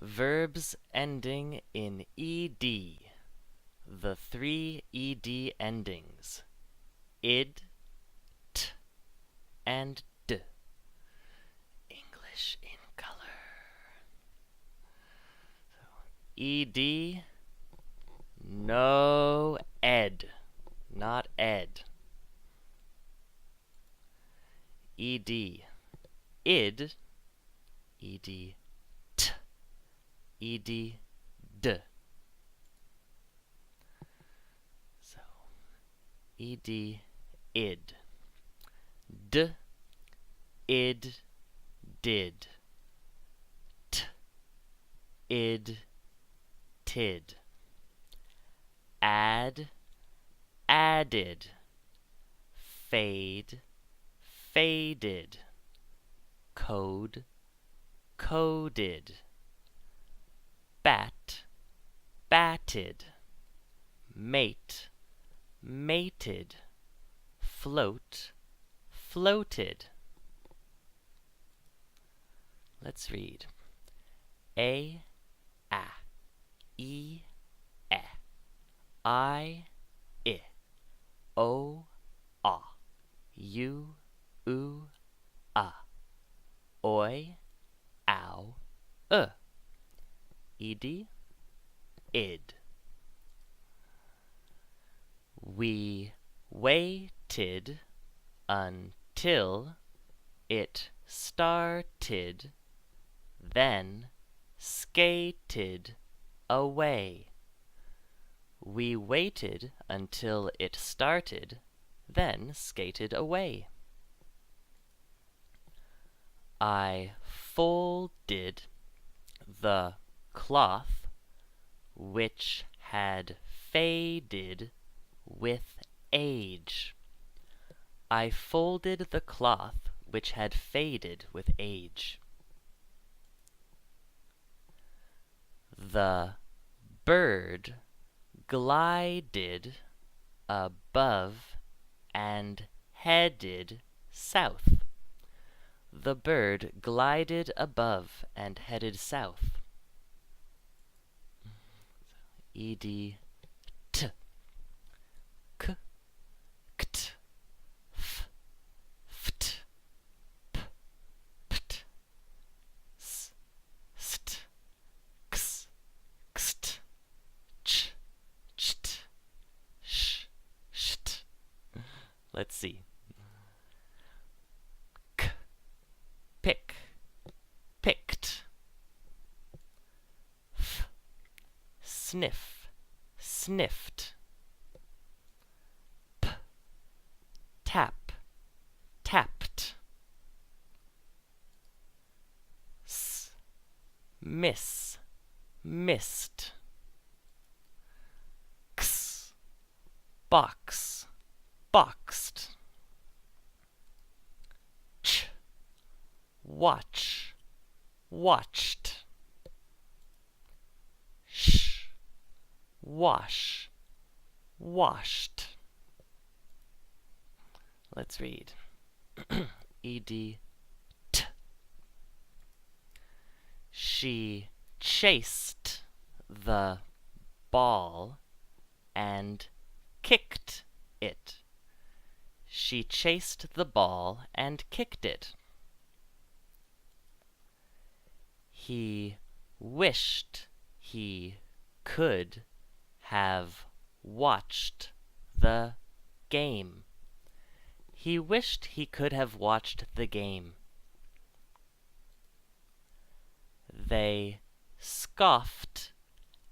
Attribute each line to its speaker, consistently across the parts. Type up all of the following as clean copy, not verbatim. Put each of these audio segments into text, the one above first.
Speaker 1: Verbs ending in ed. The three ed endings: id, t, and d. English in color. Ed, no ed, not ed. Ed, id, ed, t, ed, d. So, ed, id. D, id, did. T, id, tid. Add, added. Fade, faded. Code, coded. Bat, batted. Mate, mated. Float, floated. Let's read. A, E, I, O, U, Oi, ow, ed, id. We waited until it started, then skated away. We waited until it started, then skated away. I folded the cloth which had faded with age. I folded the cloth which had faded with age. The bird glided above and headed south. The bird glided above and headed south. Ed, t, k, kt, f, ft, p, pt, s, st, ks, kst, ch, cht, sh, sht. Let's see. Pick, picked. F, sniff, sniffed. P, tap, tapped. S, miss, missed. X, box, boxed. Ch, watch, watched. Sh, wash, washed. Let's read. Ed, t. She chased the ball and kicked it. She chased the ball and kicked it. He wished he could have watched the game. He wished he could have watched the game. They scoffed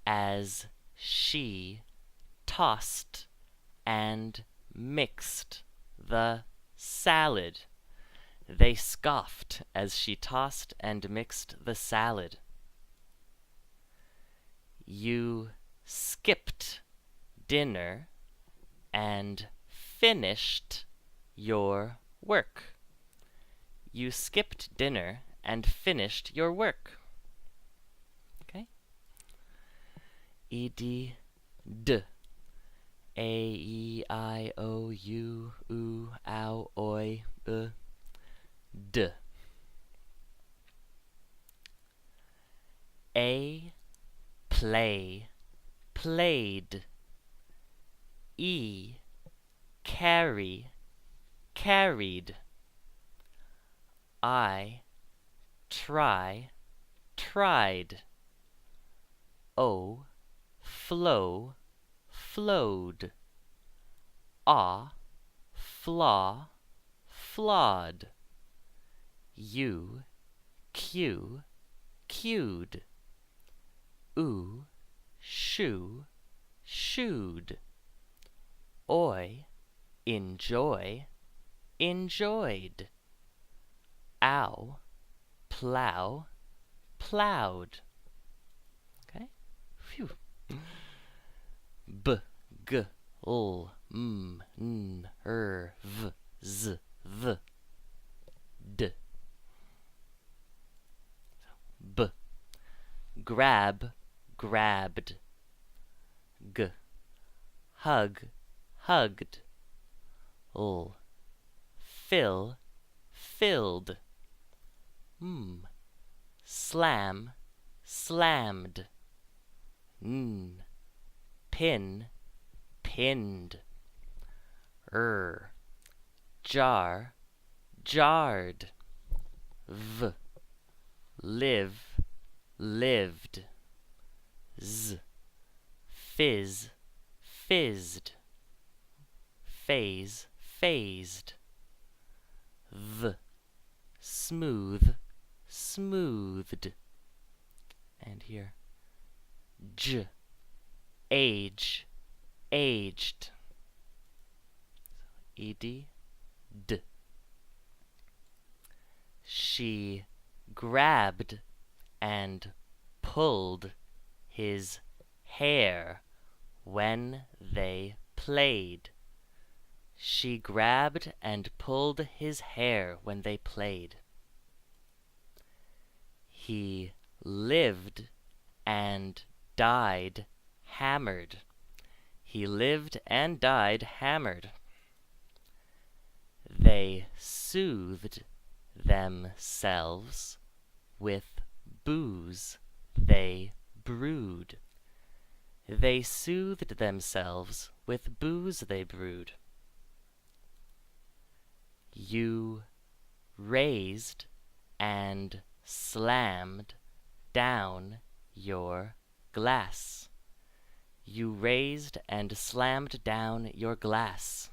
Speaker 1: as she tossed and mixed the salad. They scoffed as she tossed and mixed the salad. You skipped dinner and finished your work. You skipped dinner and finished your work. Okay? Ed, d. A, E, I, O, U, ow, oi, d. A, play, played. E, carry, carried. I, try, tried. O, flow, flowed. Ah, flaw, flawed. U, cue, cued. Oo, shoe, shooed. Oi, enjoy, enjoyed. Ow, plow, plowed. Okay? Phew. B, g, l, m, n, v, z, v, d. B, grab, grabbed. G, hug, hugged. L, fill, filled. M, slam, slammed. N, pin, pinned. Jar, jarred. V, live, lived. Z, fizz, fizzed. Phase, phased. V, smooth, smoothed. And here, J, age, aged. Ed, d. She grabbed and pulled his hair when they played. She grabbed and pulled his hair when they played. He lived and died hammered. He lived and died hammered. They soothed themselves with booze they brewed. They soothed themselves with booze they brewed. You raised and slammed down your glass. You raised and slammed down your glass.